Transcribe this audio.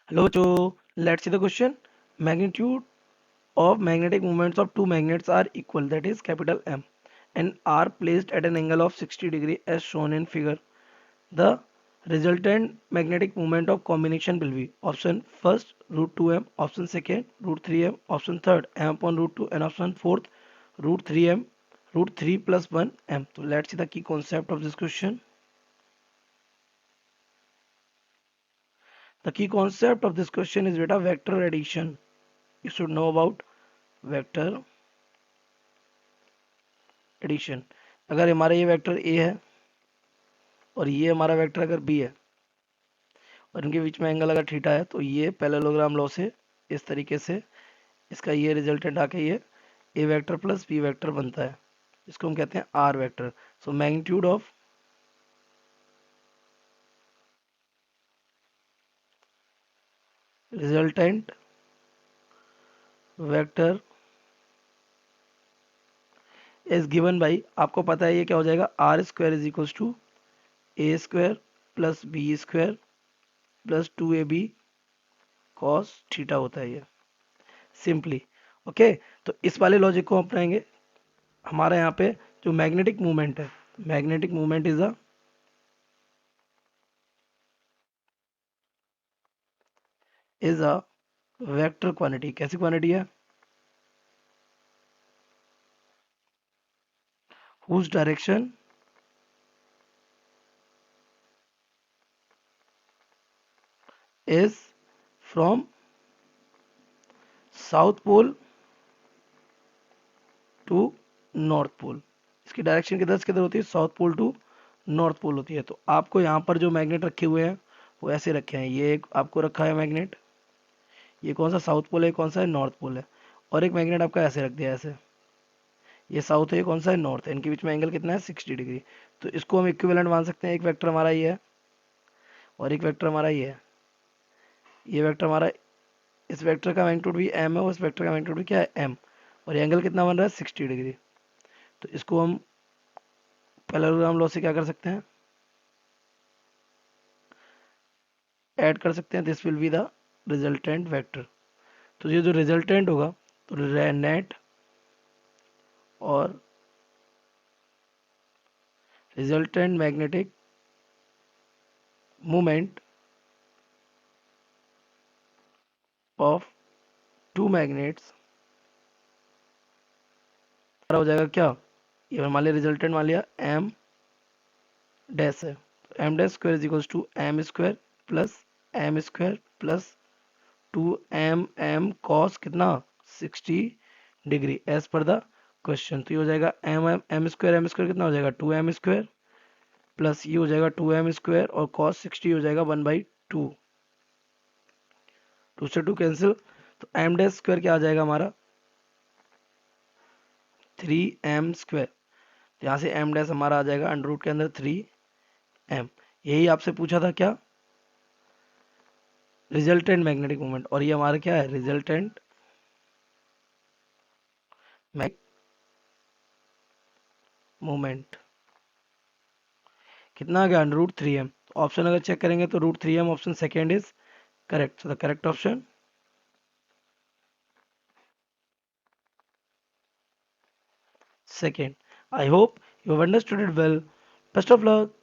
Hello, Joe. Let's see the question. Magnitude of magnetic moments of two magnets are equal, that is capital M, and are placed at an angle of 60 degree as shown in figure. The resultant magnetic moment of combination will be option first root 2m, option second root 3m, option third m upon root 2, and option fourth root 3m, root 3 plus 1 m. So let's see the key concept of this question. The key concept of this question is beta vector addition. You should know about vector addition. अगर हमारा ये vector A है और ये हमारा vector अगर B है और इनके बीच में एंगल अगर थीटा है तो ये पैरेललोग्राम लॉ से इस तरीके से इसका ये रिजल्टेंट आके ये A vector plus B vector बनता है, इसको हम कहते हैं R vector. So magnitude of resultant vector is given by, आपको पता है ये क्या हो जाएगा, R square is equals to A square plus B square plus 2ab cos theta होता है ये सिंपली। ओके, तो इस वाले लॉजिक को अपनाएंगे। हमारा यहाँ पे जो मैग्नेटिक मूवमेंट है, magnetic movement is a vector quantity. कैसी क्वांटिटी है? Whose direction is from south pole to north pole. इसकी डायरेक्शन किधर से किधर होती है? South pole to north pole होती है। तो आपको यहाँ पर जो मैग्नेट रखे हुए हैं वो ऐसे रखे हैं। ये एक आपको रखा है मैग्नेट, ये कौन सा साउथ पोल है, कौन सा है नॉर्थ पोल है। और एक मैग्नेट आपका ऐसे रख दिया ऐसे, ये साउथ है, ये कौन सा है नॉर्थ है। इनके बीच में एंगल कितना है? 60 डिग्री। तो इसको हम इक्विवेलेंट मान सकते हैं। एक वेक्टर हमारा ये है और एक वेक्टर हमारा ये है। ये वेक्टर हमारा, इस वेक्टर का मैग्नीट्यूड भी एम है और इस वेक्टर का मैग्नीट्यूड भी क्या है? एम। और ये एंगल कितना बन रहा है? 60 डिग्री। तो इसको हम पैरेललोग्राम लॉ से क्या कर सकते हैं? ऐड कर सकते हैं। This will be the resultant vector. तो ये जो रिजल्टेंट होगा तो नेट और resultant magnetic moment of two magnets हो जाएगा क्या, ये मान लिया रिजल्टेंट मान लिया एम डैश है, M dash square is equals to M square plus 2 M cos कितना? 60 degree as per the question. तो ये हो जाएगा एम स्क्वायर कितना हो जाएगा? 2m स्क्वायर प्लस ये हो जाएगा 2m स्क्वायर और कॉस 60 हो जाएगा 1/2। 2 से 2 कैंसिल। तो एम डैश स्क्वायर क्या आ जाएगा हमारा? 3m square. यहाँ से एम डैश हमारा आ जाएगा अंडर रूट के अंदर 3m। यही आपसे पूछा था क्या? Resultant magnetic moment. और ये हमारा क्या है? रिजल्टेंट मोमेंट कितना आ गया? Under root 3m। ऑप्शन अगर चेक करेंगे तो root 3m option second is correct. So the correct option second. I hope you have understood it well. Best of luck.